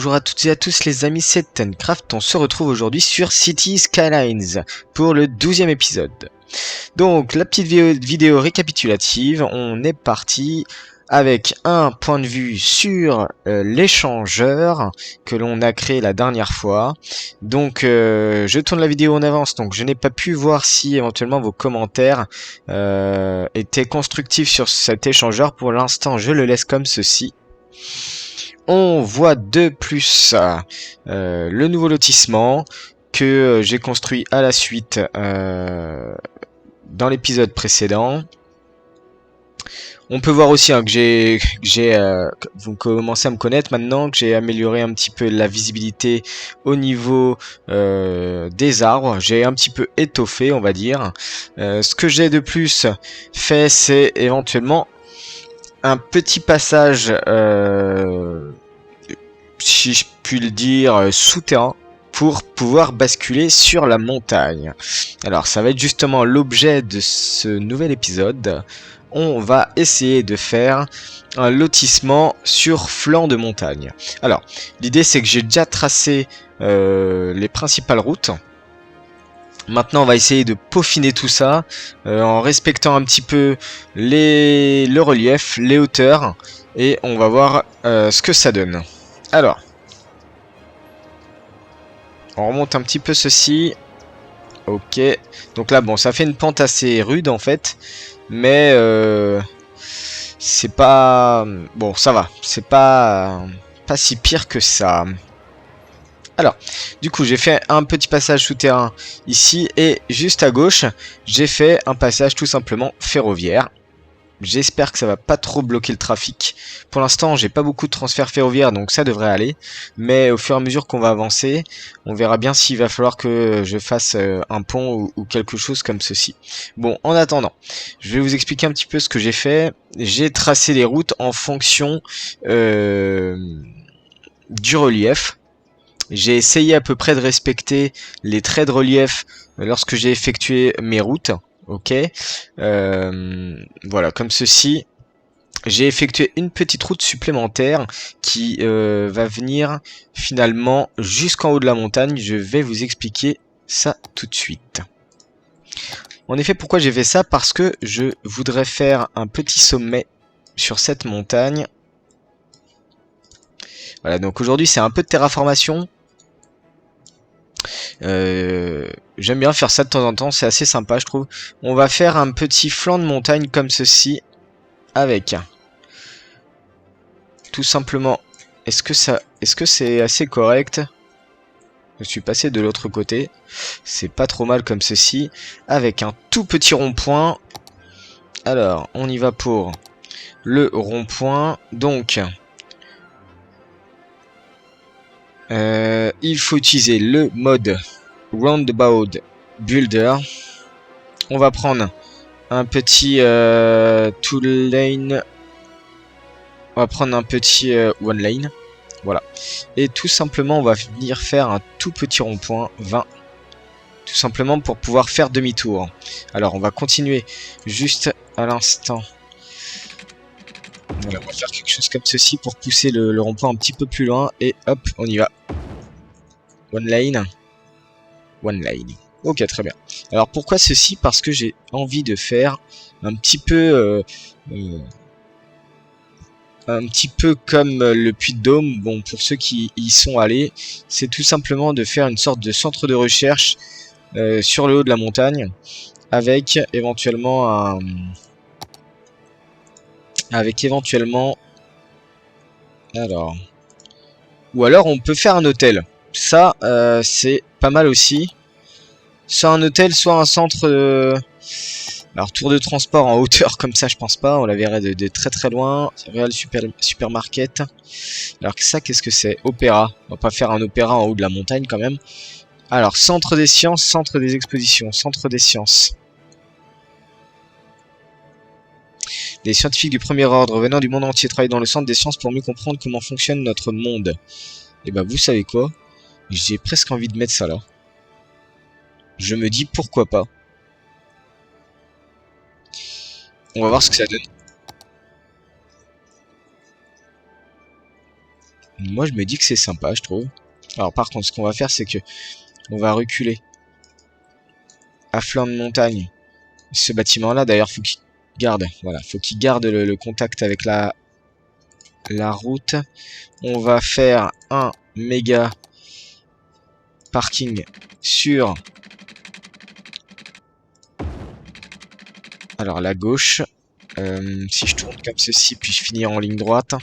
bonjour à toutes et à tous les amis, c'est Tencraft. On se retrouve aujourd'hui sur City Skylines pour le 12e épisode. Donc la petite vidéo récapitulative, on est parti avec un point de vue sur l'échangeur que l'on a créé la dernière fois. Donc je tourne la vidéo en avance, donc je n'ai pas pu voir si éventuellement vos commentaires étaient constructifs sur cet échangeur. Pour l'instant je le laisse comme ceci. On voit de plus le nouveau lotissement que j'ai construit à la suite dans l'épisode précédent. On peut voir aussi que vous commencez à me connaître maintenant, que j'ai amélioré un petit peu la visibilité au niveau des arbres. J'ai un petit peu étoffé, on va dire. Ce que j'ai de plus fait, c'est éventuellement un petit passage, si je puis le dire, souterrain, pour pouvoir basculer sur la montagne. Alors ça va être justement l'objet de ce nouvel épisode. On va essayer de faire un lotissement sur flanc de montagne. Alors l'idée c'est que j'ai déjà tracé les principales routes. Maintenant on va essayer de peaufiner tout ça en respectant un petit peu le relief, les hauteurs, et on va voir ce que ça donne. Alors on remonte un petit peu ceci. Ok, donc là bon ça fait une pente assez rude en fait, mais c'est pas... Bon ça va, c'est pas si pire que ça. Alors, du coup j'ai fait un petit passage souterrain ici, et juste à gauche j'ai fait un passage tout simplement ferroviaire. J'espère que ça va pas trop bloquer le trafic. Pour l'instant, j'ai pas beaucoup de transferts ferroviaires, donc ça devrait aller. Mais au fur et à mesure qu'on va avancer, on verra bien s'il va falloir que je fasse un pont ou quelque chose comme ceci. Bon, en attendant, je vais vous expliquer un petit peu ce que j'ai fait. J'ai tracé les routes en fonction du relief. J'ai essayé à peu près de respecter les traits de relief lorsque j'ai effectué mes routes. Ok, voilà, comme ceci. J'ai effectué une petite route supplémentaire qui va venir finalement jusqu'en haut de la montagne. Je vais vous expliquer ça tout de suite. En effet, pourquoi j'ai fait ça? Parce que je voudrais faire un petit sommet sur cette montagne. Voilà, donc aujourd'hui c'est un peu de terraformation. J'aime bien faire ça de temps en temps, c'est assez sympa je trouve. On va faire un petit flanc de montagne comme ceci, avec tout simplement, est-ce que c'est assez correct? Je suis passé de l'autre côté, c'est pas trop mal comme ceci, avec un tout petit rond-point. Alors on y va pour le rond-point. Donc il faut utiliser le mode Roundabout Builder. On va prendre un petit two lane. On va prendre un petit one lane. Voilà. Et tout simplement, on va venir faire un tout petit rond-point 20. Tout simplement pour pouvoir faire demi-tour. Alors, on va continuer juste à l'instant. Voilà, on va faire quelque chose comme ceci pour pousser le rond-point un petit peu plus loin. Et hop, on y va. One lane. One lane. Ok, très bien. Alors, pourquoi ceci? Parce que j'ai envie de faire un petit peu... un petit peu comme le Puy-de-Dôme. Bon, pour ceux qui y sont allés, c'est tout simplement de faire une sorte de centre de recherche sur le haut de la montagne, avec éventuellement ou alors on peut faire un hôtel. Ça c'est pas mal aussi, soit un hôtel, soit un centre alors tour de transport en hauteur comme ça je pense pas, on la verrait de très très loin. Real Supermarket. Alors ça, qu'est-ce que c'est? Opéra. On va pas faire un opéra en haut de la montagne quand même. Alors, centre des sciences, centre des expositions, centre des sciences. Des scientifiques du premier ordre venant du monde entier travaillent dans le centre des sciences pour mieux comprendre comment fonctionne notre monde. Et bah vous savez quoi? J'ai presque envie de mettre ça là. Je me dis pourquoi pas. On va voir ce que ça donne. Moi, je me dis que c'est sympa, je trouve. Alors, par contre, ce qu'on va faire, c'est que on va reculer à flanc de montagne ce bâtiment-là. D'ailleurs, faut qu'il garde, voilà, faut qu'il garde le contact avec la route. On va faire un méga parking sur alors la gauche. Si je tourne comme ceci, puis je finis en ligne droite.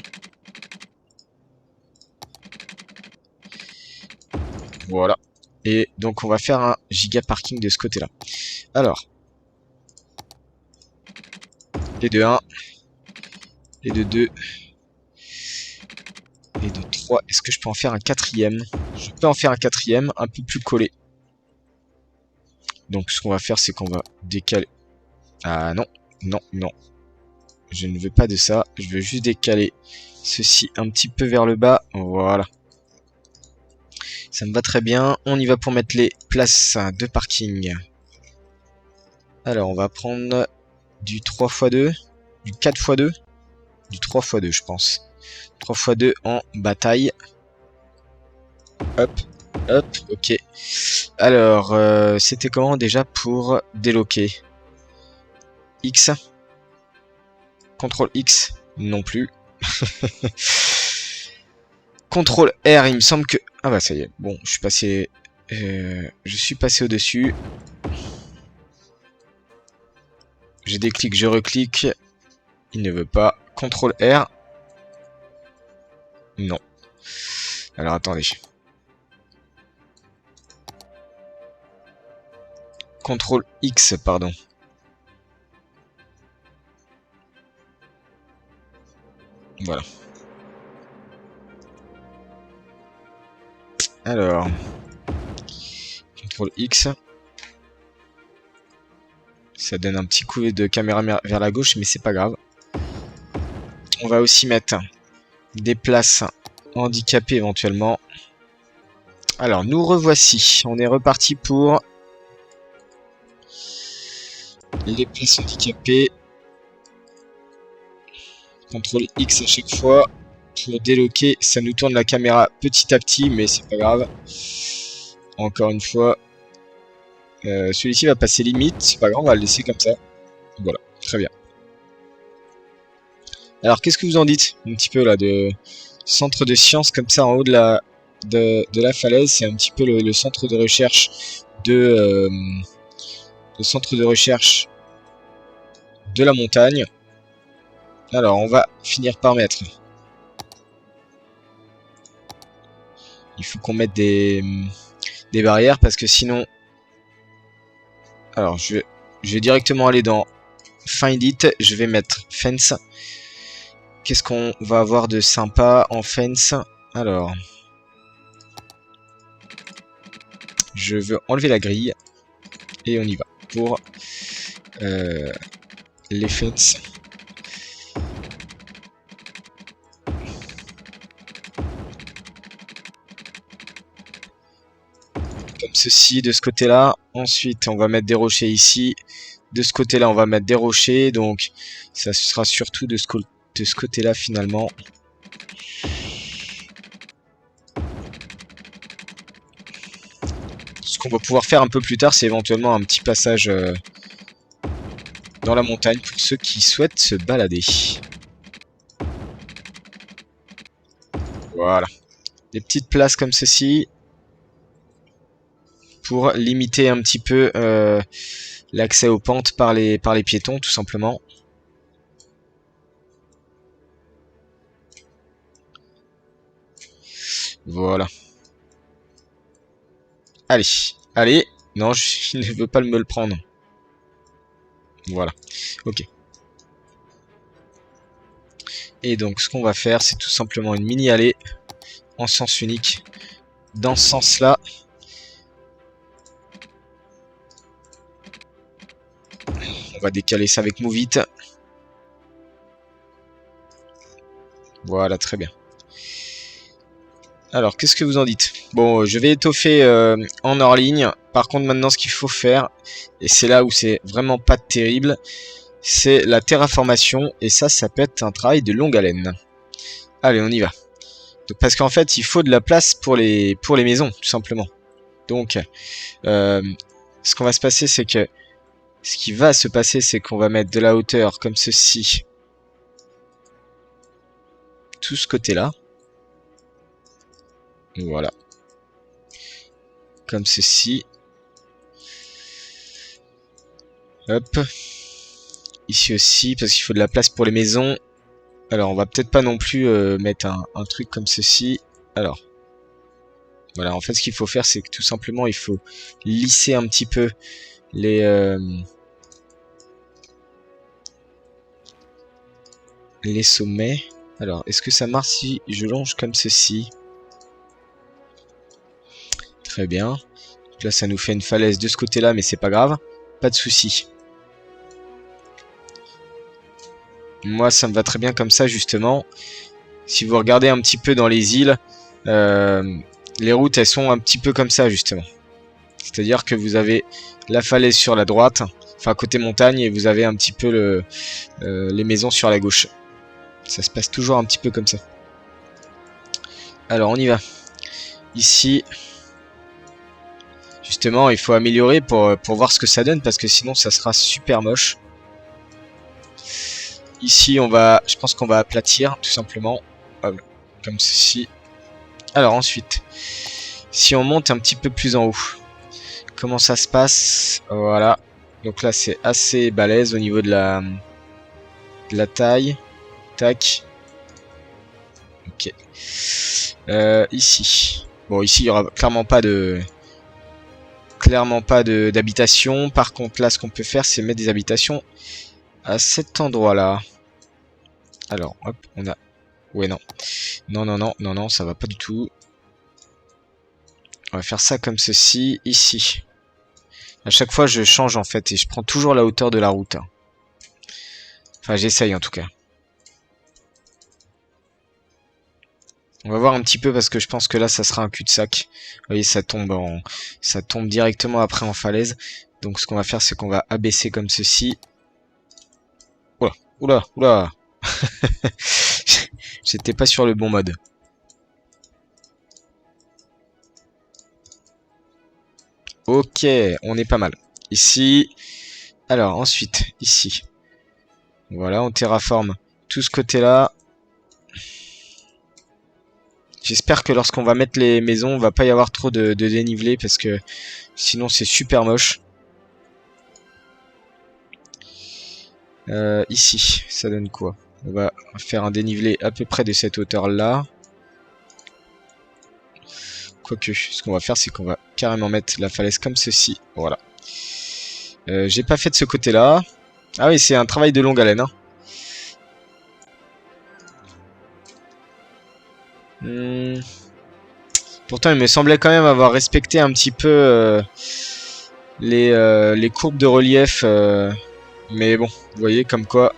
Voilà. Et donc on va faire un giga parking de ce côté-là. Alors. Les de 1. Les de 2. Les de 3. Est-ce que je peux en faire un quatrième? Je peux en faire un quatrième, un peu plus collé. Donc ce qu'on va faire, c'est qu'on va décaler. Ah non, non, non. Je ne veux pas de ça. Je veux juste décaler ceci un petit peu vers le bas. Voilà. Ça me va très bien. On y va pour mettre les places de parking. Alors, on va prendre du 3x2, du 4x2, du 3x2, je pense. 3x2 en bataille. Hop, hop, ok. Alors, c'était comment déjà pour déloquer? X. CTRL X, non plus. CTRL R, il me semble que... Ah bah ça y est, bon, je suis passé au-dessus. Je déclique, je reclique. Il ne veut pas. CTRL R. Non. Alors attendez. CTRL X, pardon. Voilà. Alors. CTRL X. Ça donne un petit coup de caméra vers la gauche, mais c'est pas grave. On va aussi mettre des places handicapées éventuellement. Alors, nous revoici. On est reparti pour les places handicapées. CTRL X à chaque fois. Pour déloquer, ça nous tourne la caméra petit à petit, mais c'est pas grave. Encore une fois. Celui-ci va passer limite, c'est pas grave, on va le laisser comme ça. Voilà, très bien. Alors, qu'est-ce que vous en dites un petit peu là de centre de science comme ça en haut de la falaise? C'est un petit peu le centre de recherche le centre de recherche de la montagne. Alors, on va finir par mettre. Il faut qu'on mette des barrières parce que sinon. Alors, je vais directement aller dans Find It. Je vais mettre Fence. Qu'est-ce qu'on va avoir de sympa en Fence? Alors, je veux enlever la grille. Et on y va pour les Fence. Comme ceci, de ce côté-là. Ensuite, on va mettre des rochers ici. De ce côté-là, on va mettre des rochers. Donc, ça sera surtout de ce côté-là, finalement. Ce qu'on va pouvoir faire un peu plus tard, c'est éventuellement un petit passage dans la montagne pour ceux qui souhaitent se balader. Voilà. Des petites places comme ceci. Pour limiter un petit peu l'accès aux pentes par les piétons, tout simplement. Voilà. Allez, allez. Non, je ne veux pas me le prendre. Voilà. Ok. Et donc, ce qu'on va faire, c'est tout simplement une mini-allée en sens unique. Dans ce sens-là. On va décaler ça avec Move It. Voilà, très bien. Alors, qu'est-ce que vous en dites? Bon, je vais étoffer en hors ligne. Par contre, maintenant, ce qu'il faut faire, et c'est là où c'est vraiment pas terrible, c'est la terraformation. Et ça peut être un travail de longue haleine. Allez, on y va. Parce qu'en fait, il faut de la place pour les maisons, tout simplement. Donc, ce qu'on va se passer, c'est que... Ce qui va se passer, c'est qu'on va mettre de la hauteur comme ceci. Tout ce côté-là. Voilà. Comme ceci. Hop. Ici aussi, parce qu'il faut de la place pour les maisons. Alors, on va peut-être pas non plus mettre un truc comme ceci. Alors. Voilà, en fait, ce qu'il faut faire, c'est que tout simplement, il faut lisser un petit peu les sommets. Alors, est-ce que ça marche si je longe comme ceci? Très bien. Donc là, ça nous fait une falaise de ce côté-là, mais c'est pas grave. Pas de souci. Moi, ça me va très bien comme ça, justement. Si vous regardez un petit peu dans les îles, les routes, elles sont un petit peu comme ça, justement. C'est-à-dire que vous avez la falaise sur la droite, enfin côté montagne, et vous avez un petit peu les maisons sur la gauche. Ça se passe toujours un petit peu comme ça. Alors, on y va. Ici, justement, il faut améliorer pour voir ce que ça donne, parce que sinon, ça sera super moche. Ici, je pense qu'on va aplatir, tout simplement. Hop, comme ceci. Alors, ensuite, si on monte un petit peu plus en haut, comment ça se passe? Voilà. Donc là, c'est assez balèze au niveau de la taille. Tac. Ok. Ici. Bon, ici, il y aura clairement pas d'habitation. Par contre, là, ce qu'on peut faire, c'est mettre des habitations à cet endroit-là. Alors, hop, on a... Ouais, non. Non, ça va pas du tout. On va faire ça comme ceci, ici. À chaque fois, je change, en fait, et je prends toujours la hauteur de la route. Enfin, j'essaye, en tout cas. On va voir un petit peu, parce que je pense que là, ça sera un cul-de-sac. Vous voyez, ça tombe directement après en falaise. Donc, ce qu'on va faire, c'est qu'on va abaisser comme ceci. Oula, oula, oula. J'étais pas sur le bon mode. Ok, on est pas mal. Ici. Alors, ensuite, ici. Voilà, on terraforme tout ce côté-là. J'espère que lorsqu'on va mettre les maisons, on va pas y avoir trop de dénivelé, parce que sinon c'est super moche. Ici, ça donne quoi? On va faire un dénivelé à peu près de cette hauteur-là. Quoique, ce qu'on va faire, c'est qu'on va carrément mettre la falaise comme ceci. Voilà. J'ai pas fait de ce côté-là. Ah oui, c'est un travail de longue haleine, hein. Pourtant, il me semblait quand même avoir respecté un petit peu les courbes de relief. Mais bon, vous voyez comme quoi.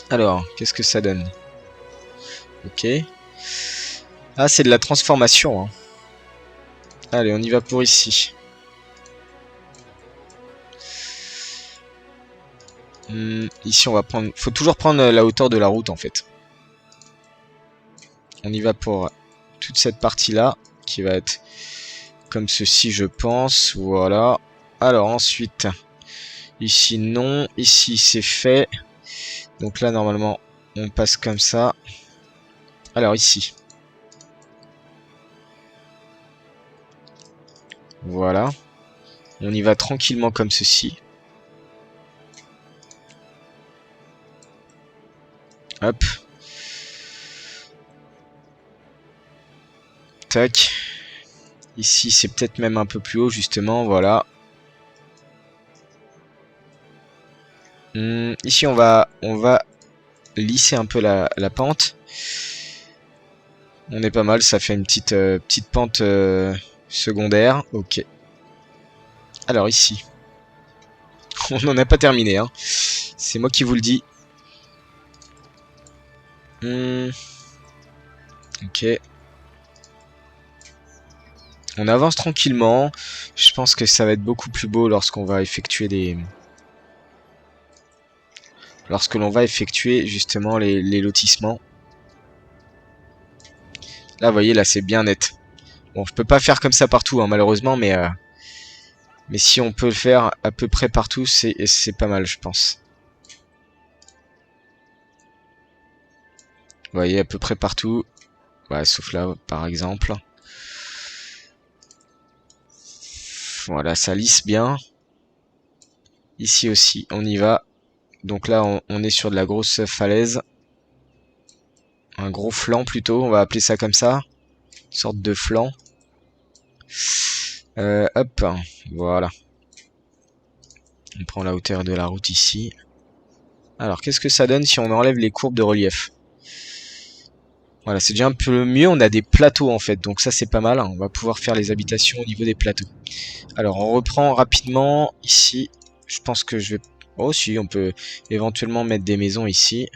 Alors, qu'est-ce que ça donne? Ok. Ah, c'est de la transformation, hein. Allez, on y va pour ici. Ici, on va prendre... Faut toujours prendre la hauteur de la route, en fait. On y va pour toute cette partie-là, qui va être comme ceci, je pense. Voilà. Alors, ensuite, ici, non. Ici, c'est fait. Donc là, normalement, on passe comme ça. Alors, ici. Voilà. On y va tranquillement comme ceci. Hop. Tac. Ici, c'est peut-être même un peu plus haut, justement. Voilà. Ici, on va lisser un peu la pente. On est pas mal, ça fait une petite pente secondaire. Ok. Alors ici. On n'en a pas terminé, hein. C'est moi qui vous le dis. Ok. On avance tranquillement. Je pense que ça va être beaucoup plus beau lorsqu'on va effectuer lorsque l'on va effectuer justement les lotissements. Là, vous voyez, là, c'est bien net. Bon, je peux pas faire comme ça partout, hein, malheureusement, mais si on peut le faire à peu près partout, c'est pas mal, je pense. Vous voyez, à peu près partout. Ouais, sauf là, par exemple. Voilà, ça lisse bien. Ici aussi, on y va. Donc là, on est sur de la grosse falaise. Un gros flanc plutôt, on va appeler ça comme ça. Une sorte de flanc. Hop, voilà. On prend la hauteur de la route ici. Alors, qu'est-ce que ça donne si on enlève les courbes de relief? Voilà, c'est déjà un peu mieux. On a des plateaux en fait, donc ça c'est pas mal. On va pouvoir faire les habitations au niveau des plateaux. Alors, on reprend rapidement ici. Je pense que je vais... Oh si, on peut éventuellement mettre des maisons ici.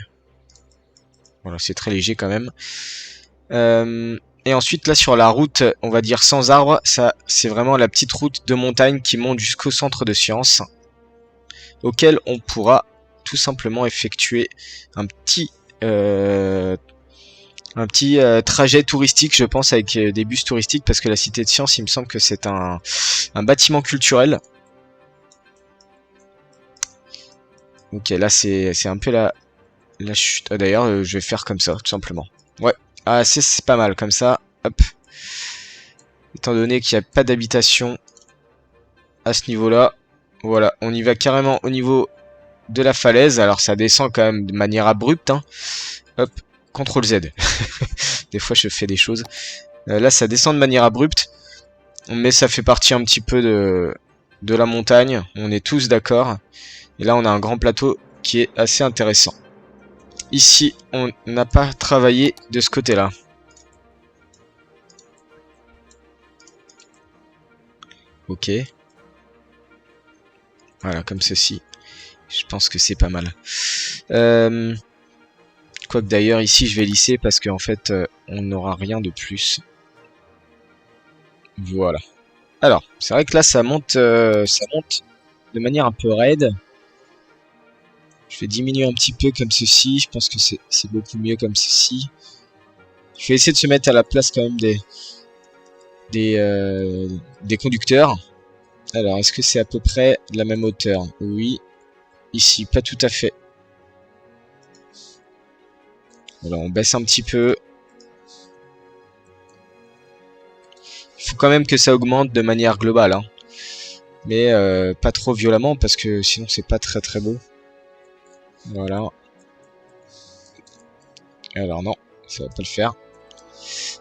Voilà, c'est très léger quand même. Et ensuite, là, sur la route, on va dire sans arbres, ça, c'est vraiment la petite route de montagne qui monte jusqu'au centre de sciences, auquel on pourra tout simplement effectuer un petit trajet touristique, je pense, avec des bus touristiques, parce que la cité de sciences, il me semble que c'est un bâtiment culturel. Ok, là, c'est un peu la chute. Ah, d'ailleurs, je vais faire comme ça, tout simplement. Ouais, ah, c'est pas mal, comme ça, hop. Étant donné qu'il n'y a pas d'habitation à ce niveau-là, voilà, on y va carrément au niveau de la falaise. Alors, ça descend quand même de manière abrupte, hein. Hop, CTRL Z. Des fois, je fais des choses. Là, ça descend de manière abrupte, mais ça fait partie un petit peu de la montagne. On est tous d'accord. Et là, on a un grand plateau qui est assez intéressant. Ici, on n'a pas travaillé de ce côté-là. Ok. Voilà, comme ceci. Je pense que c'est pas mal. Quoique d'ailleurs, ici, je vais lisser parce qu'en fait, on n'aura rien de plus. Voilà. Alors, c'est vrai que là, ça monte de manière un peu raide. Je vais diminuer un petit peu comme ceci. Je pense que c'est beaucoup mieux comme ceci. Je vais essayer de se mettre à la place quand même des conducteurs. Alors, est-ce que c'est à peu près de la même hauteur? Oui. Ici, pas tout à fait. Voilà, on baisse un petit peu. Il faut quand même que ça augmente de manière globale, hein. Mais pas trop violemment parce que sinon c'est pas très très beau. Voilà. Alors non, ça va pas le faire.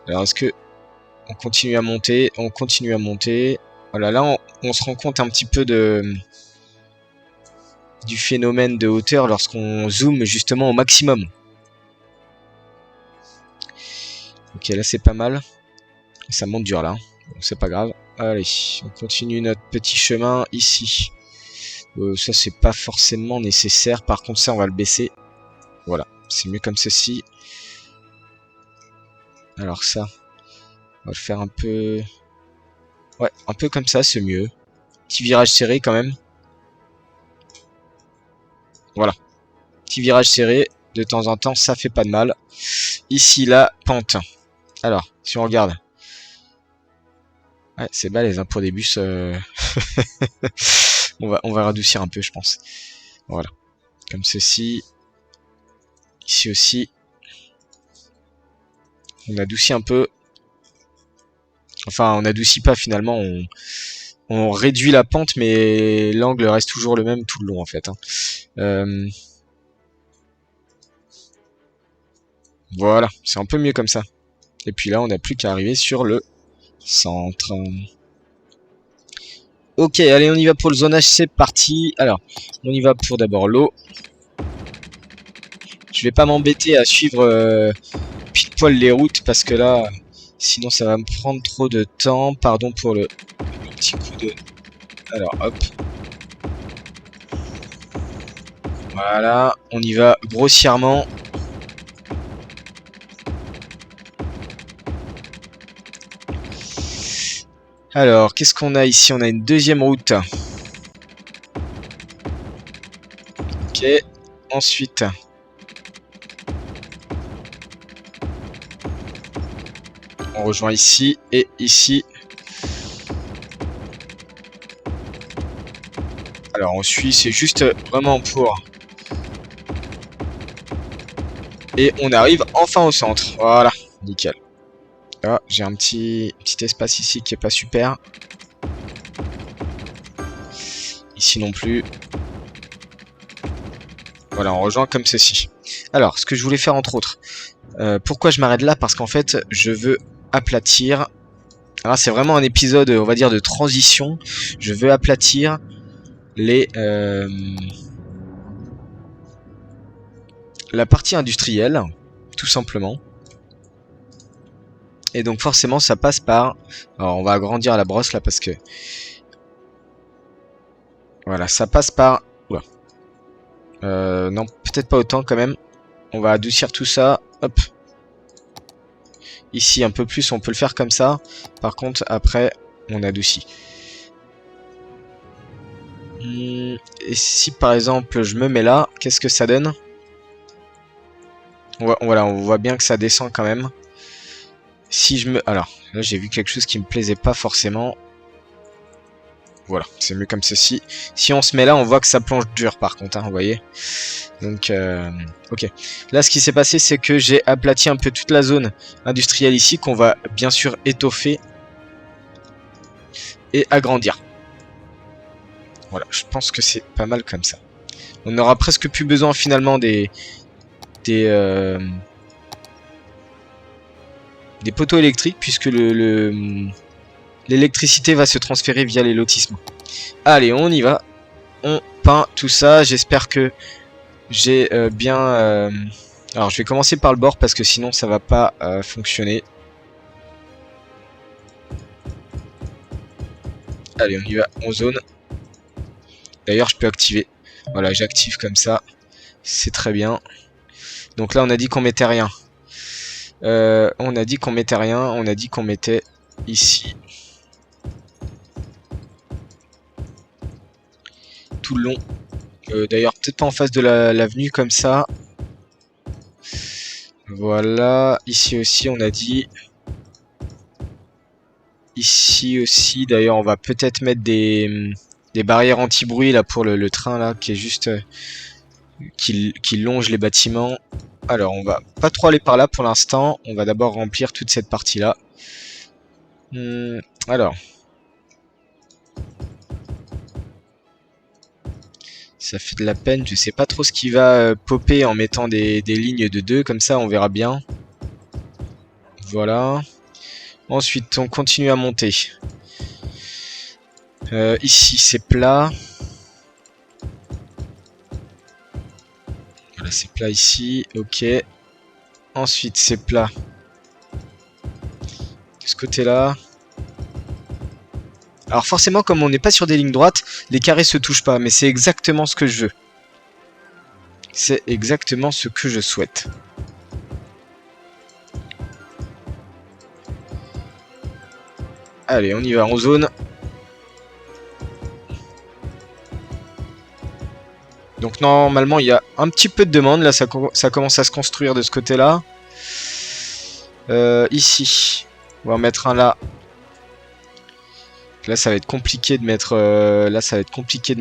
Alors est-ce que on continue à monter? On continue à monter. Voilà, là on se rend compte un petit peu du phénomène de hauteur lorsqu'on zoome justement au maximum. Ok, là c'est pas mal. Ça monte dur là. Bon, c'est pas grave. Allez, on continue notre petit chemin ici. Ça c'est pas forcément nécessaire. Par contre ça on va le baisser. Voilà, c'est mieux comme ceci. Alors ça, on va le faire un peu... Ouais, un peu comme ça, c'est mieux. Petit virage serré quand même. Voilà. Petit virage serré, de temps en temps, ça fait pas de mal. Ici, la pente. Alors, si on regarde. Ouais, c'est balèze hein, pour des bus. on va radoucir un peu, je pense. Voilà. Comme ceci. Ici aussi. On adoucit un peu. Enfin, on adoucit pas finalement. On réduit la pente, mais l'angle reste toujours le même tout le long en fait. Hein. Voilà, c'est un peu mieux comme ça. Et puis là, on n'a plus qu'à arriver sur le centre. Ok, allez, on y va pour le zonage, c'est parti. Alors, on y va pour d'abord l'eau. Je vais pas m'embêter à suivre pile poil les routes parce que là, sinon ça va me prendre trop de temps. Pardon pour le petit coup de... Alors, hop. Voilà, on y va grossièrement. Alors, qu'est-ce qu'on a ici? On a une deuxième route. Ok, ensuite... On rejoint ici et ici. Alors on suit, c'est juste vraiment pour... Et on arrive enfin au centre. Voilà, nickel. Ah, j'ai un petit espace ici qui est pas super. Ici non plus. Voilà, on rejoint comme ceci. Alors, ce que je voulais faire entre autres. Pourquoi je m'arrête là? Parce qu'en fait, je veux aplatir. Alors c'est vraiment un épisode, on va dire, de transition. Je veux aplatir les... la partie industrielle, tout simplement. Et donc forcément ça passe par... Alors on va agrandir la brosse là parce que... Voilà, ça passe par... Oula. Non, peut-être pas autant quand même. On va adoucir tout ça. Hop. Ici un peu plus, on peut le faire comme ça. Par contre, après, on adoucit. Et si par exemple je me mets là, qu'est-ce que ça donne? Voilà, on voit bien que ça descend quand même. Si je me... Alors, là j'ai vu quelque chose qui me plaisait pas forcément. Voilà, c'est mieux comme ceci. Si on se met là, on voit que ça plonge dur par contre, hein, vous voyez. Donc, ok. Là, ce qui s'est passé, c'est que j'ai aplati un peu toute la zone industrielle ici, qu'on va bien sûr étoffer et agrandir. Voilà, je pense que c'est pas mal comme ça. On n'aura presque plus besoin finalement des poteaux électriques, puisque l'électricité va se transférer via les lotissements. Allez, on y va. On peint tout ça. J'espère que j'ai bien... Alors, je vais commencer par le bord, parce que sinon, ça va pas fonctionner. Allez, on y va. On zone. D'ailleurs, je peux activer. Voilà, j'active comme ça. C'est très bien. Donc là, on a dit qu'on mettait rien. On a dit qu'on mettait rien. On a dit qu'on mettait ici. Tout le long. D'ailleurs, peut-être pas en face de l'avenue comme ça. Voilà. Ici aussi, on a dit. Ici aussi, d'ailleurs, on va peut-être mettre des barrières anti-bruit là pour le train là qui est juste qui longe les bâtiments. Alors, on va pas trop aller par là pour l'instant. On va d'abord remplir toute cette partie là. Alors. Ça fait de la peine, je sais pas trop ce qui va popper en mettant des lignes de 2, comme ça on verra bien. Voilà. Ensuite on continue à monter. Ici c'est plat. Voilà, c'est plat ici, ok. Ensuite c'est plat. De ce côté là. Alors forcément comme on n'est pas sur des lignes droites, les carrés se touchent pas, mais c'est exactement ce que je veux. C'est exactement ce que je souhaite. Allez, on y va, en zone. Donc normalement il y a un petit peu de demande, là ça commence à se construire de ce côté là. Ici, on va en mettre un là. Là ça va être compliqué de mettre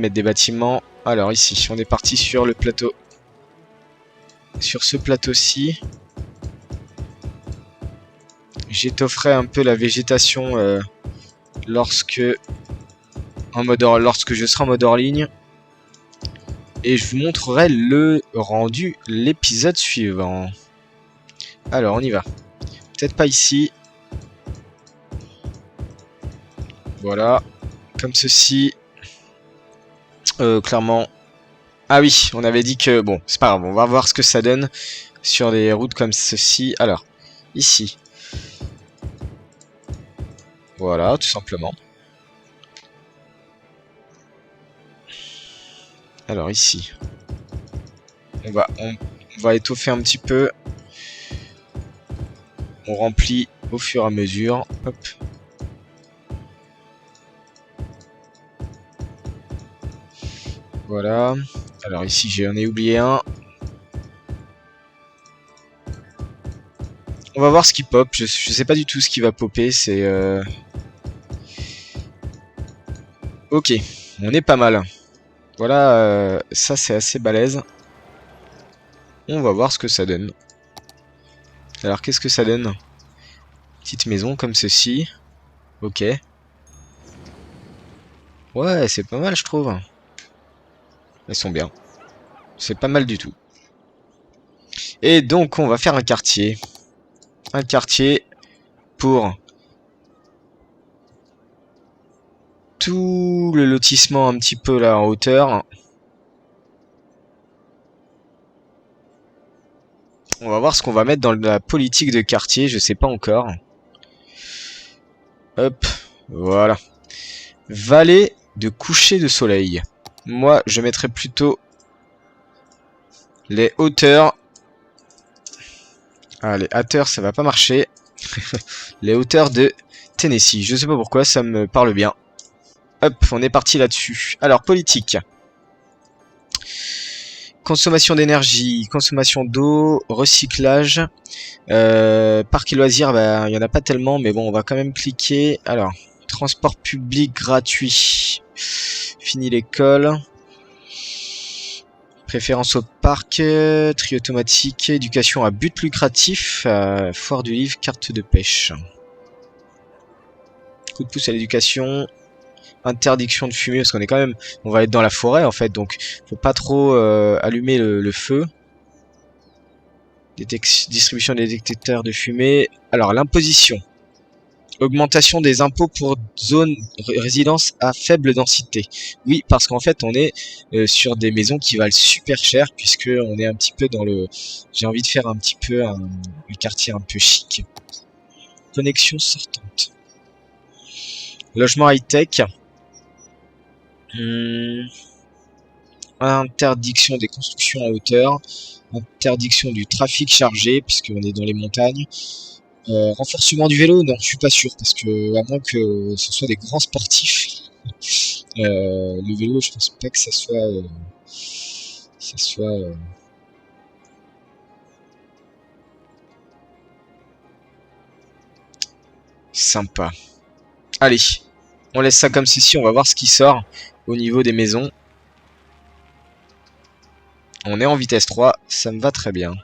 des bâtiments. Alors ici, on est parti sur le plateau. Sur ce plateau-ci. J'étofferai un peu la végétation lorsque je serai en mode hors ligne. Et je vous montrerai le rendu l'épisode suivant. Alors on y va. Peut-être pas ici. Voilà. Comme ceci. Clairement. Ah oui, on avait dit que... Bon, c'est pas grave. On va voir ce que ça donne sur des routes comme ceci. Alors, ici. Voilà, tout simplement. Alors ici. On va étoffer un petit peu. On remplit au fur et à mesure. Hop. Voilà. Alors ici j'en ai oublié un. On va voir ce qui pop. Je sais pas du tout ce qui va popper. C'est ok, on est pas mal. Voilà, ça c'est assez balèze. On va voir ce que ça donne. Alors qu'est-ce que ça donne? Petite maison comme ceci. Ok. Ouais, c'est pas mal je trouve. Elles sont bien. C'est pas mal du tout. Et donc on va faire un quartier. Un quartier pour tout le lotissement un petit peu là en hauteur. On va voir ce qu'on va mettre dans la politique de quartier, je sais pas encore. Hop, voilà. Vallée de coucher de soleil. Moi, je mettrais plutôt les hauteurs. Ah, les hauteurs, ça va pas marcher. Les hauteurs de Tennessee. Je sais pas pourquoi, ça me parle bien. Hop, on est parti là-dessus. Alors, politique. Consommation d'énergie, consommation d'eau, recyclage. Parc et loisirs, bah, il n'y en a pas tellement, mais bon, on va quand même cliquer. Alors, transport public gratuit. Fini l'école. Préférence au parc, tri automatique, éducation à but lucratif, foire du livre, carte de pêche. Coup de pouce à l'éducation. Interdiction de fumer parce qu'on est quand même, on va être dans la forêt en fait, donc faut pas trop allumer le feu. Distribution des détecteurs de fumée. Alors l'imposition, augmentation des impôts pour zones résidence à faible densité. Oui, parce qu'en fait on est sur des maisons qui valent super cher puisque on est un petit peu dans le, j'ai envie de faire un petit peu un quartier un peu chic. Connexion sortante. Logement high tech. Interdiction des constructions en hauteur, interdiction du trafic chargé puisqu'on est dans les montagnes, renforcement du vélo, non je suis pas sûr parce que à moins que ce soit des grands sportifs, le vélo je pense pas que ça soit sympa. Allez, on laisse ça comme ceci, on va voir ce qui sort au niveau des maisons. On est en vitesse 3, ça me va très bien.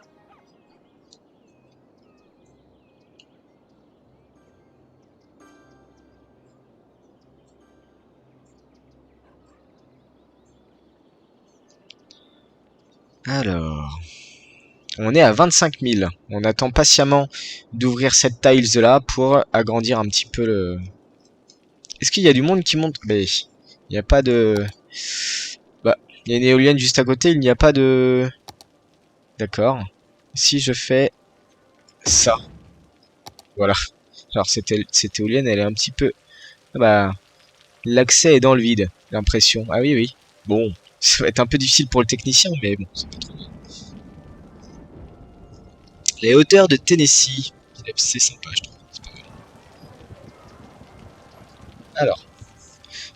Alors, on est à 25 000. On attend patiemment d'ouvrir cette tiles là pour agrandir un petit peu le... Est-ce qu'il y a du monde qui monte? Mais il n'y a pas de... Bah, il y a une éolienne juste à côté, il n'y a pas de... D'accord. Si je fais ça. Voilà. Alors cette éolienne, elle est un petit peu... Bah, l'accès est dans le vide, l'impression. Ah oui, oui. Bon, ça va être un peu difficile pour le technicien, mais bon, c'est pas trop grave. Les hauteurs de Tennessee. C'est sympa, je trouve. Alors,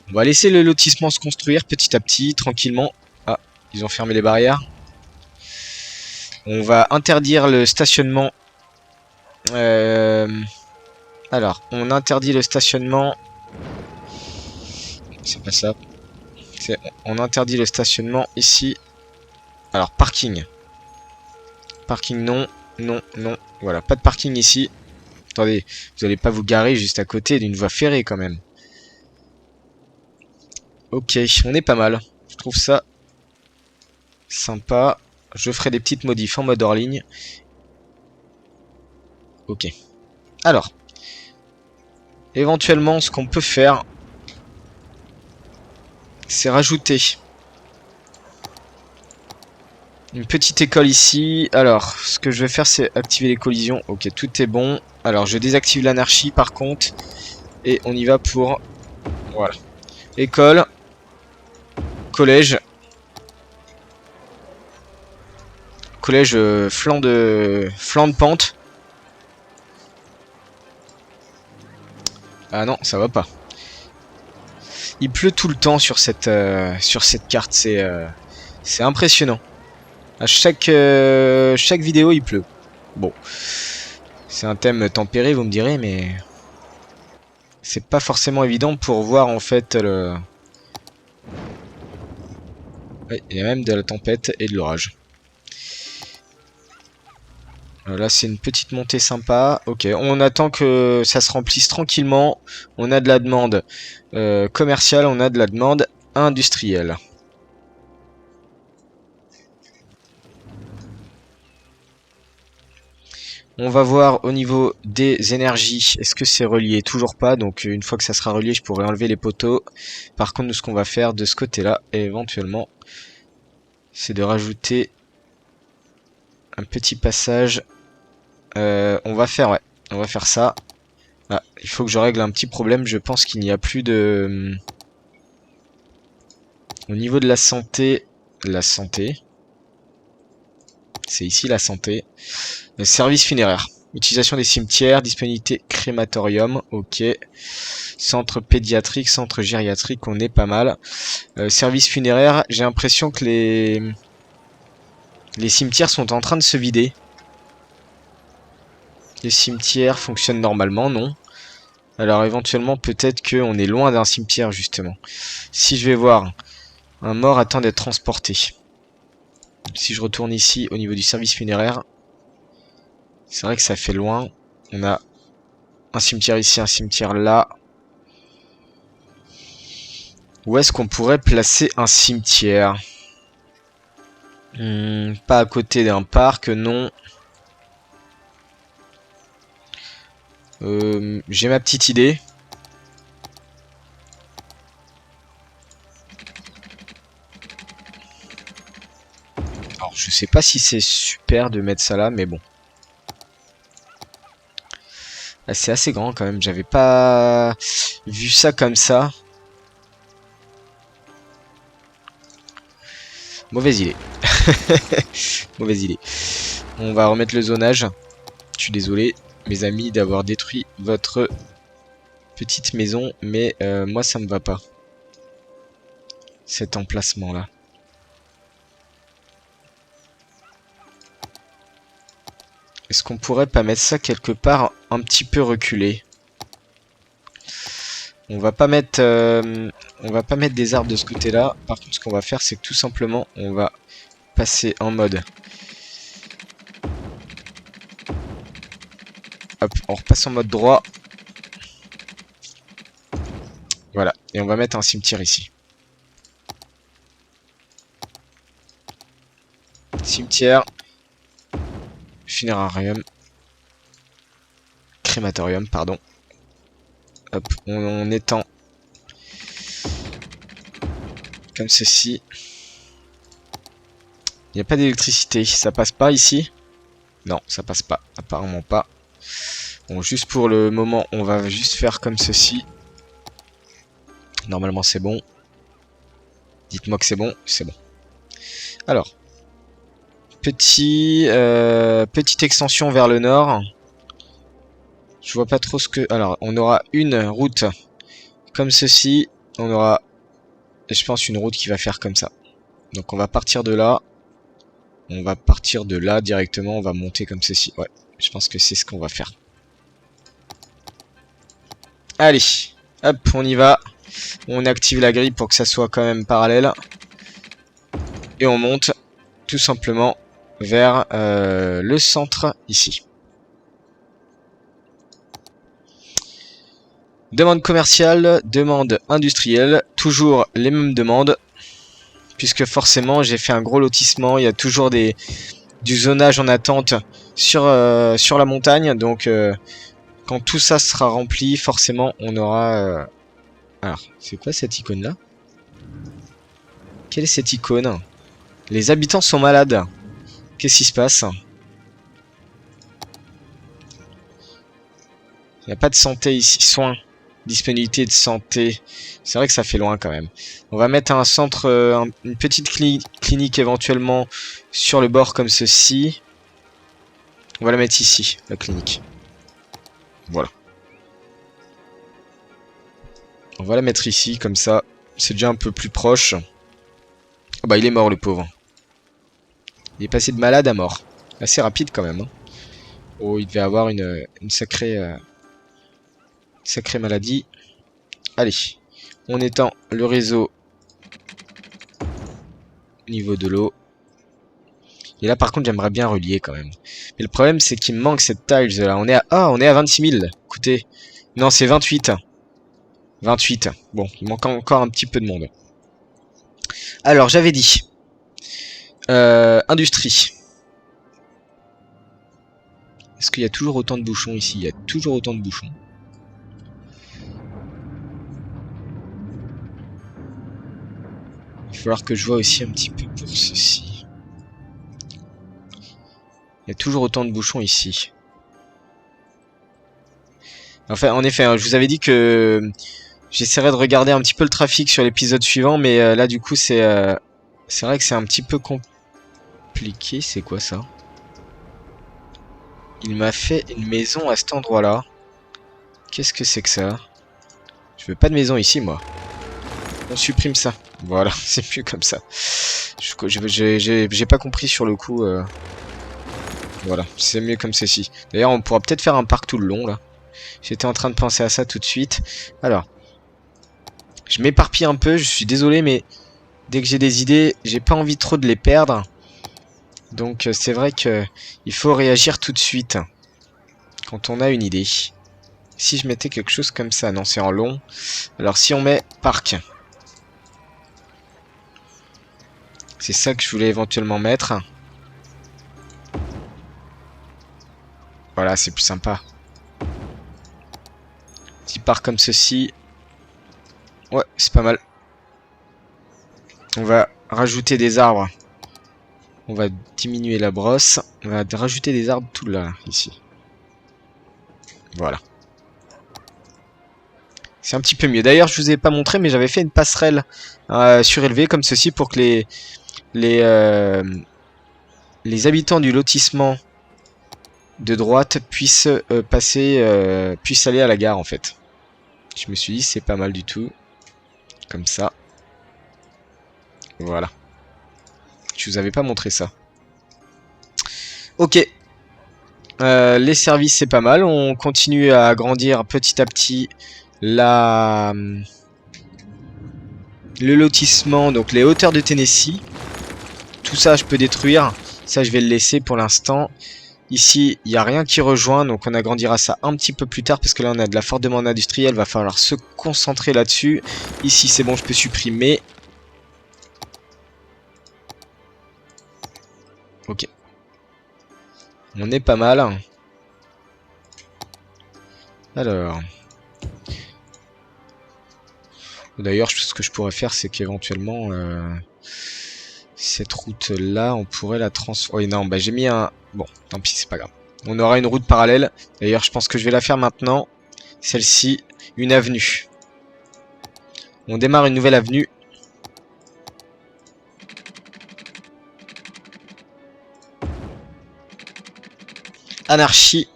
on va laisser le lotissement se construire petit à petit, tranquillement. Ah, ils ont fermé les barrières. On va interdire le stationnement. Alors, on interdit le stationnement. C'est pas ça. On interdit le stationnement ici. Alors, parking. Parking non. Non, non. Voilà, pas de parking ici. Attendez, vous allez pas vous garer juste à côté d'une voie ferrée quand même. Ok, on est pas mal. Je trouve ça sympa. Je ferai des petites modifs en mode hors ligne. Ok. Alors, éventuellement, ce qu'on peut faire, c'est rajouter une petite école ici. Alors, ce que je vais faire, c'est activer les collisions. Ok, tout est bon. Alors, je désactive l'anarchie par contre. Et on y va pour... Voilà. École. Collège. Collège flanc de pente. Ah non, ça va pas. Il pleut tout le temps sur cette carte. C'est impressionnant. À chaque vidéo, il pleut. Bon. C'est un thème tempéré, vous me direz, mais c'est pas forcément évident pour voir en fait le... Ouais, il y a même de la tempête et de l'orage. Là c'est une petite montée sympa. Ok, on attend que ça se remplisse tranquillement. On a de la demande commerciale, on a de la demande industrielle. On va voir au niveau des énergies, est-ce que c'est relié? Toujours pas, donc une fois que ça sera relié, je pourrai enlever les poteaux. Par contre, nous, ce qu'on va faire de ce côté-là, éventuellement, c'est de rajouter un petit passage. On va faire ça. Ah, il faut que je règle un petit problème, je pense qu'il n'y a plus de... Au niveau de la santé, c'est ici la santé. Le service funéraire. Utilisation des cimetières, disponibilité crématorium, ok. Centre pédiatrique, centre gériatrique, on est pas mal. Service funéraire, j'ai l'impression que les cimetières sont en train de se vider. Les cimetières fonctionnent normalement, non? Alors éventuellement, peut-être qu'on est loin d'un cimetière, justement. Si je vais voir, un mort attend d'être transporté. Si je retourne ici, au niveau du service funéraire, c'est vrai que ça fait loin. On a un cimetière ici, un cimetière là. Où est-ce qu'on pourrait placer un cimetière? Pas à côté d'un parc, non. J'ai ma petite idée. Alors, je sais pas si c'est super de mettre ça là, mais bon. Ah, c'est assez grand quand même, j'avais pas vu ça comme ça. Mauvaise idée. Mauvaise idée. On va remettre le zonage. Je suis désolé, mes amis, d'avoir détruit votre petite maison, mais moi ça me va pas. Cet emplacement là. Est-ce qu'on pourrait pas mettre ça quelque part un petit peu reculé? On va pas mettre des arbres de ce côté-là. Par contre, ce qu'on va faire, c'est que tout simplement, on va passer en mode. Hop, on repasse en mode droit. Voilà, et on va mettre un cimetière ici. Cimetière. Funérarium. Crématorium, pardon. Hop, on étend comme ceci. Il n'y a pas d'électricité, ça passe pas ici? Non, ça passe pas, apparemment pas. Bon, juste pour le moment, on va juste faire comme ceci. Normalement c'est bon. Dites-moi que c'est bon, c'est bon. Alors, petite extension vers le nord. Je vois pas trop ce que... Alors, on aura une route comme ceci. On aura, je pense, une route qui va faire comme ça. Donc on va partir de là. On va partir de là directement. On va monter comme ceci. Ouais, je pense que c'est ce qu'on va faire. Allez, hop, on y va. On active la grille pour que ça soit quand même parallèle. Et on monte tout simplement vers le centre ici. Demande commerciale, demande industrielle, toujours les mêmes demandes. Puisque forcément j'ai fait un gros lotissement, il y a toujours du zonage en attente sur la montagne. Donc quand tout ça sera rempli, forcément on aura... Alors, c'est quoi cette icône là? Quelle est cette icône? Les habitants sont malades. Qu'est-ce qui se passe? Il n'y a pas de santé ici. Soins. Disponibilité de santé. C'est vrai que ça fait loin quand même. On va mettre un centre, une petite clinique éventuellement sur le bord comme ceci. On va la mettre ici, la clinique. Voilà. On va la mettre ici, comme ça. C'est déjà un peu plus proche. Oh bah il est mort le pauvre. Il est passé de malade à mort. Assez rapide quand même. Hein. Oh, il devait avoir une sacrée maladie. Allez, on étend le réseau au niveau de l'eau. Et là, par contre, j'aimerais bien relier quand même. Mais le problème, c'est qu'il me manque cette tiles là. On est à 26 000. Écoutez. Non, c'est 28. 28. Bon, il manque encore un petit peu de monde. Alors, j'avais dit. Industrie. Est-ce qu'il y a toujours autant de bouchons ici? Il y a toujours autant de bouchons. Il va falloir que je vois aussi un petit peu pour ceci. Il y a toujours autant de bouchons ici. Enfin, en effet, hein, je vous avais dit que j'essaierai de regarder un petit peu le trafic sur l'épisode suivant, mais là, du coup, c'est vrai que c'est un petit peu compliqué. C'est quoi ça? Il m'a fait une maison à cet endroit-là. Qu'est-ce que c'est que ça? Je veux pas de maison ici, moi. On supprime ça. Voilà, c'est plus comme ça. J'ai pas compris sur le coup. Voilà, c'est mieux comme ceci. D'ailleurs, on pourra peut-être faire un parc tout le long, là. J'étais en train de penser à ça tout de suite. Alors, je m'éparpille un peu, je suis désolé, mais dès que j'ai des idées, j'ai pas envie trop de les perdre. Donc, c'est vrai que il faut réagir tout de suite quand on a une idée. Si je mettais quelque chose comme ça, non, c'est en long. Alors, si on met parc, c'est ça que je voulais éventuellement mettre. Voilà, c'est plus sympa. Petit parc comme ceci. Ouais, c'est pas mal. On va rajouter des arbres. On va diminuer la brosse. On va rajouter des arbres tout là, ici. Voilà. C'est un petit peu mieux. D'ailleurs, je vous ai pas montré, mais j'avais fait une passerelle surélevée comme ceci pour que les, euh, les habitants du lotissement de droite puissent puissent aller à la gare en fait. Je me suis dit c'est pas mal du tout. Comme ça. Voilà. Je vous avais pas montré ça. Ok. Les services c'est pas mal. On continue à agrandir petit à petit le lotissement, donc les hauteurs de Tennessee. Tout ça je peux détruire. Ça je vais le laisser pour l'instant. Ici, il n'y a rien qui rejoint, donc on agrandira ça un petit peu plus tard, parce que là on a de la forte demande industrielle, va falloir se concentrer là-dessus. Ici c'est bon, je peux supprimer. Ok. On est pas mal. Alors. D'ailleurs, ce que je pourrais faire, c'est qu'éventuellement, cette route-là, on pourrait la transformer. Oui, non, bah j'ai mis un... Bon, tant pis, c'est pas grave. On aura une route parallèle. D'ailleurs, je pense que je vais la faire maintenant. Celle-ci, une avenue. On démarre une nouvelle avenue. Anarchie.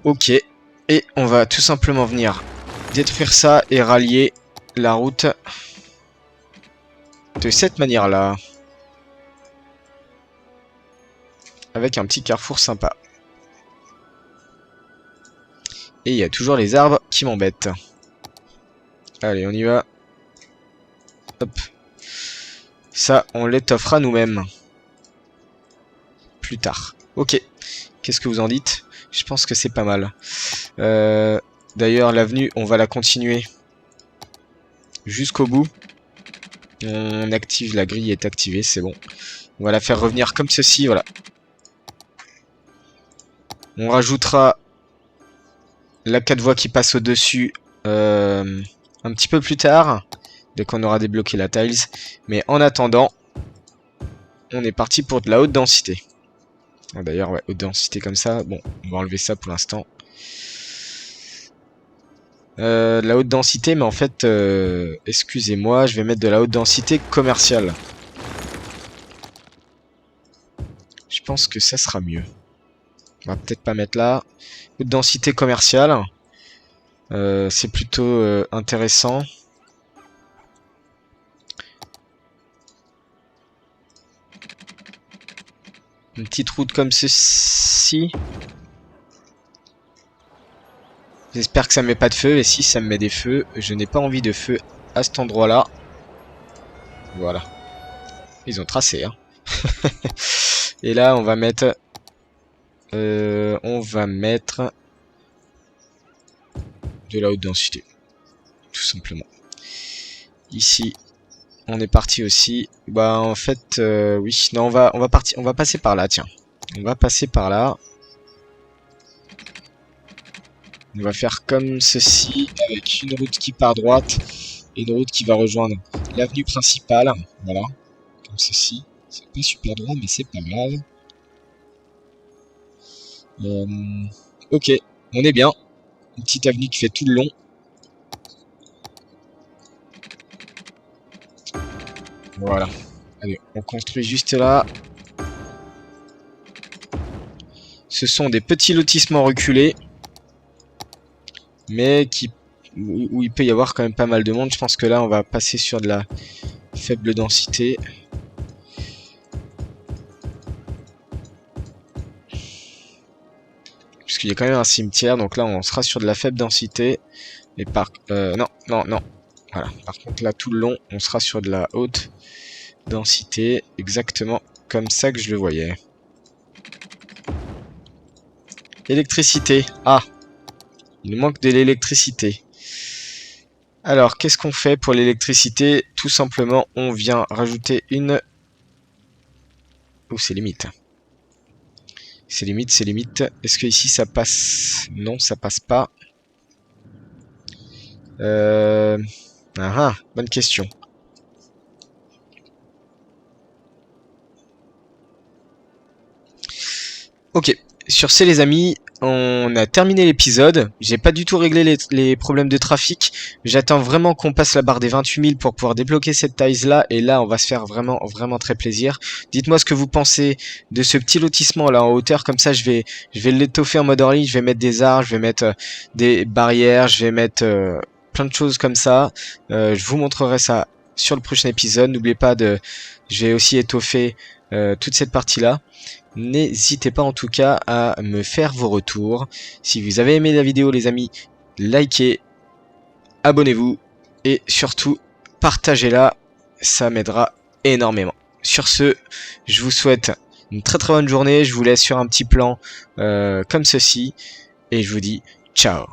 Ok. Et on va tout simplement venir détruire ça et rallier la route de cette manière-là. Avec un petit carrefour sympa. Et il y a toujours les arbres qui m'embêtent. Allez, on y va. Hop. Ça, on l'étoffera nous-mêmes. Plus tard. Ok. Qu'est-ce que vous en dites? Je pense que c'est pas mal. D'ailleurs, l'avenue, on va la continuer jusqu'au bout. On active, la grille est activée, c'est bon. On va la faire revenir comme ceci, voilà. On rajoutera la 4 voies qui passe au-dessus un petit peu plus tard, dès qu'on aura débloqué la tiles. Mais en attendant, on est parti pour de la haute densité. D'ailleurs, ouais, haute densité comme ça. Bon, on va enlever ça pour l'instant. De la haute densité, mais en fait, excusez-moi, je vais mettre de la haute densité commerciale. Je pense que ça sera mieux. On va peut-être pas mettre là. Haute densité commerciale. C'est plutôt intéressant. une petite route comme ceci. J'espère que ça me met pas de feu. Et si ça me met des feux, je n'ai pas envie de feu à cet endroit-là. Voilà. Ils ont tracé, hein. Et là, on va mettre... de la haute densité. Tout simplement. Ici, on est parti aussi. Bah, en fait, oui. Non, on va passer par là, tiens. On va passer par là. On va faire comme ceci, avec une route qui part à droite et une route qui va rejoindre l'avenue principale. Voilà, comme ceci. C'est pas super droit, mais c'est pas grave. Ok, on est bien. Une petite avenue qui fait tout le long. Voilà. Allez, on construit juste là. Ce sont des petits lotissements reculés. Mais où il peut y avoir quand même pas mal de monde. Je pense que là, on va passer sur de la faible densité. Puisqu'il y a quand même un cimetière. Donc là, on sera sur de la faible densité. Et non. Voilà. Par contre, là, tout le long, on sera sur de la haute densité. Exactement comme ça que je le voyais. Électricité. Ah, il manque de l'électricité. Alors, qu'est-ce qu'on fait pour l'électricité? Tout simplement, on vient rajouter une... Oh, c'est limite. C'est limite, c'est limite. Est-ce que ici ça passe? Non, ça passe pas. Bonne question. Ok, sur ce les amis, on a terminé l'épisode. J'ai pas du tout réglé les problèmes de trafic. J'attends vraiment qu'on passe la barre des 28 000 pour pouvoir débloquer cette taille là. Et là, on va se faire vraiment très plaisir. Dites-moi ce que vous pensez de ce petit lotissement là en hauteur. Comme ça, je vais l'étoffer en mode early. Je vais mettre des arbres, je vais mettre des barrières, je vais mettre plein de choses comme ça. Je vous montrerai ça sur le prochain épisode. N'oubliez pas de... Je vais aussi étoffer toute cette partie là. N'hésitez pas en tout cas à me faire vos retours. Si vous avez aimé la vidéo les amis, likez, abonnez-vous et surtout partagez-la, ça m'aidera énormément. Sur ce, je vous souhaite une très bonne journée, je vous laisse sur un petit plan comme ceci et je vous dis ciao.